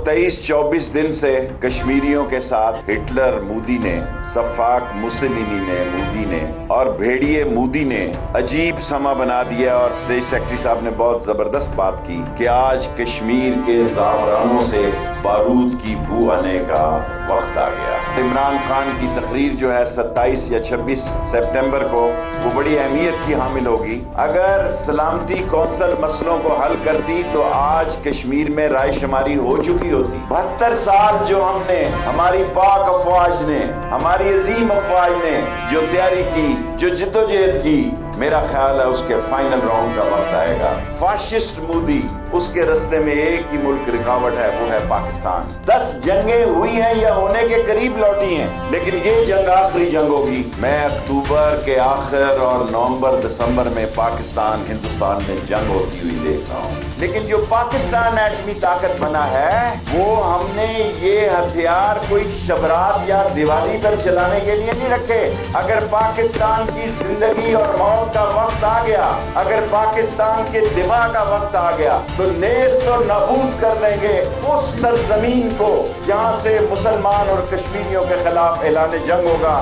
23-24 दिन से कश्मीरियों के साथ हिटलर मोदी ने, सफाक मुसलिनी ने, मोदी ने और भेड़िए मोदी ने अजीब समा बना दिया। और स्टेट सेक्रेटरी साहब ने बहुत जबरदस्त बात की कि आज कश्मीर के ज़ाफ़रानों से बारूद की बू आने का वक्त आ गया। इमरान खान की तकरीर जो है 27 या 26 सितंबर को, वो बड़ी अहमियत की हामिल होगी। अगर सलामती कौंसिल मसलों को हल करती तो आज कश्मीर में राय शुमारी हो चुकी होती। 72 साल जो हमने, हमारी पाक अफवाज ने, हमारी अजीम अफवाज ने जो तैयारी की, जो जिद्दोजहद की, मेरा ख्याल है उसके फाइनल राउंड का वक्त आएगा। फाशिस्ट मोदी, उसके रास्ते में एक ही मुल्क रुकावट है, वो है पाकिस्तान। 10 जंगें हुई हैं या होने के करीब लौटी हैं, लेकिन ये जंग आखिरी जंग होगी। मैं अक्टूबर के आखिर और नवंबर दिसंबर में पाकिस्तान हिंदुस्तान में जंग होती हुई देख रहा हूँ। लेकिन जो पाकिस्तान एटमी ताकत बना है, वो हमने ये हथियार कोई शबरात या दिवाली पर चलाने के लिए नहीं रखे। अगर पाकिस्तान की जिंदगी और मौत का वक्त आ गया, अगर पाकिस्तान के दिफा का वक्त आ गया, तो नेस्त और नाबूद कर देंगे उस सरजमीन को जहां से मुसलमान और कश्मीरियों के खिलाफ ऐलान जंग होगा।